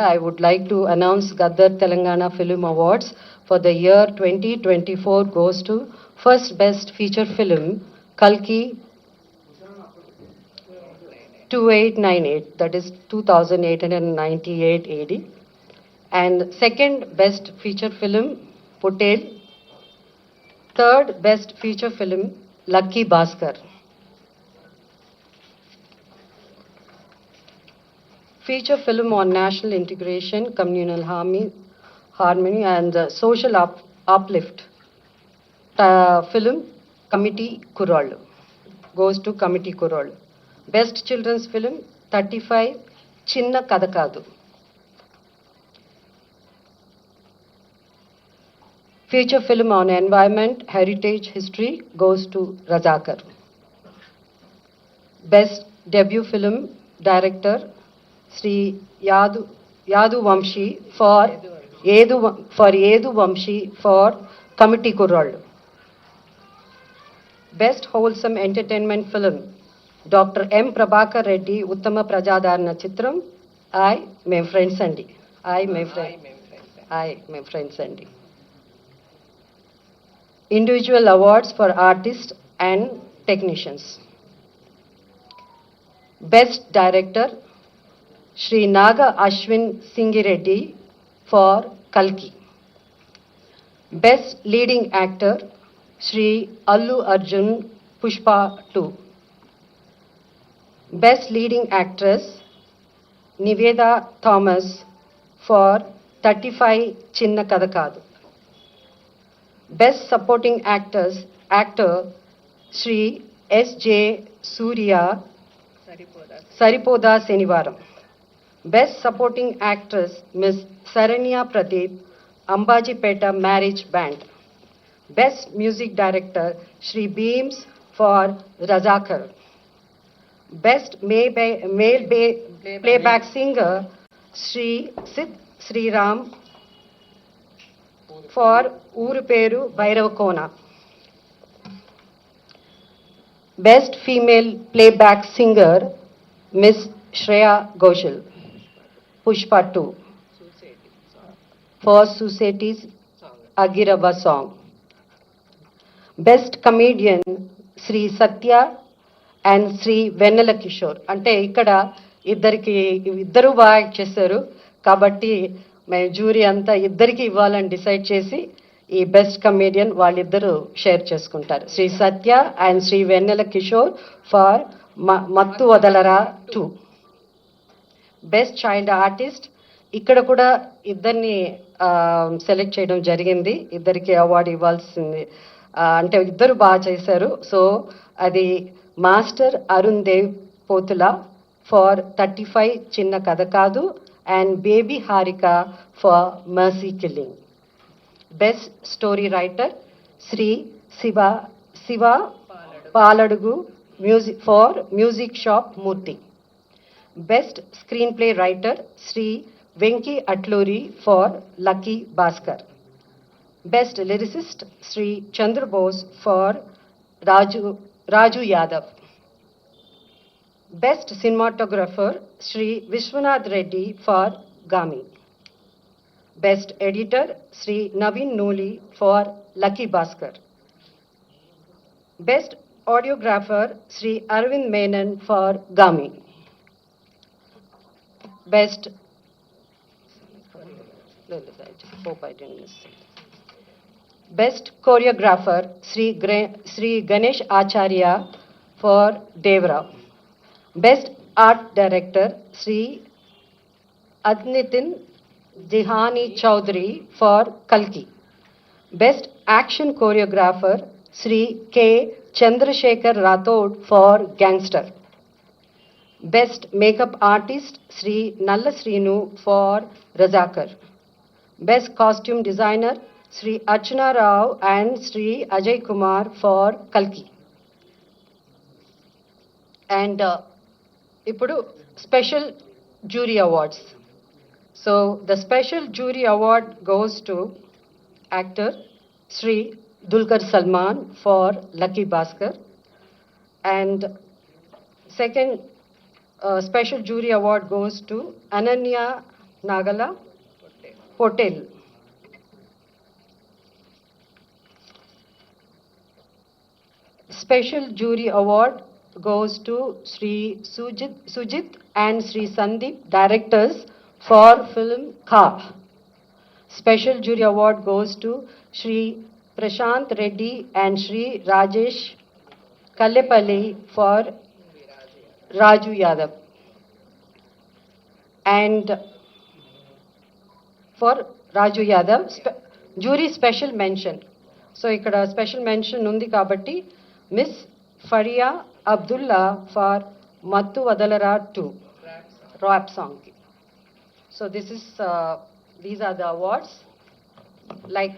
I would like to announce Gaddar Telangana Film Awards for the year 2024 goes to First Best Feature Film, Kalki 2898, that is 2898 AD. And second Best Feature Film, Potel. Third Best Feature Film, Lucky Bhaskar. Feature film on national integration, communal harmony and social uplift. Film, Committee Kurol. Goes to Committee Kurol. Best children's film, 35, Chinna Kadakadu. Feature film on environment, heritage, history goes to Razakar. Best debut film, director, Sri Yadu Vamshi for Yedu Vamshi for Committee Kurral. Best wholesome entertainment film, Dr. M. Prabhakar Reddy Uttama Prajadarana Chitram, I, my friend Sandy. I, my friend Sandy. Individual awards for artists and technicians. Best director, Shri Naga Ashwin Singireddy for Kalki. Best leading actor, Shri Allu Arjun Pushpa 2. Best leading actress, Niveda Thomas for 35 Chinna Kadakadu. Best supporting actor, Shri S.J. Surya Saripoda Senivaram. Best supporting actress, Ms. Saranya Pradeep, Ambajipeta Marriage Band. Best music director, Shri Beams for Razakar. Best male playback singer, Shri Sid Sriram for Uruperu Bairavakona. Best female playback singer, Miss Shreya Ghoshal, Pushpa 2, for Society's Agirava song. Best comedian, Sri Satya and Sri Vennela Kishore. అంటే ఇక్కడ ఇద్దరు బాగా act చేశారు కాబట్టి మేము jury అంతా ఇద్దరికి ఇవ్వాలని డిసైడ్ చేసి ఈ బెస్ట్ కమేడియన్ వాళ్ళిద్దరూ షేర్ చేసుకుంటారు. Sri Satya and Sri Vennela Kishore for Mathu Vadalara 2. Best child artist ఇక్కడ కూడా ఇద్దరిని సెలెక్ట్ చేయడం జరిగింది. ఇద్దరికి అవార్డు ఇవ్వాల్సింది, అంటే ఇద్దరు బాగా చేశారు. సో అది మాస్టర్ అరుణ్ దేవ్ పోతులా ఫర్ 35 చిన్న కథ కాదు and baby Harika for mercy killing. Best story writer Shri Siva Paladugu music for music shop Murthy. Best screenplay writer Shri Venky Atluri for lucky Bhaskar. Best lyricist Shri Chandrabose for Raju Yadav. Best cinematographer Shri Vishwanath Reddy for Gami. Best editor Shri Naveen Noli for Lucky Bhaskar. Best audiographer Shri Arvind Menon for Gami. Best Best choreographer Shri Ganesh Acharya for Devra. Best art director Sri Adnitin Dihani Chaudhary for Kalki. Best action choreographer Sri K. Chandrasekhar Rathod for Gangster. Best makeup artist Sri Nalla Srinu for Razakar. Best costume designer Sri Archana Rao and Sri Ajay Kumar for Kalki. And ఇప్పుడు special jury awards. So the special jury award goes to actor Shri Dulquer Salmaan for lucky Bhaskar. And second special jury award goes to Ananya Nagala Potel. Special jury award goes to Sri Sujit and Sri Sandeep, directors for film Ka. Special jury award goes to Sri Prashant Reddy and Sri Rajesh Kallepalli for Raju Yadav. And for Raju Yadav, jury special mention. So ikkada special mention undi kabatti Miss Faria Abdullah for Mattu Vadalara 2 rap song. So this is these are the awards like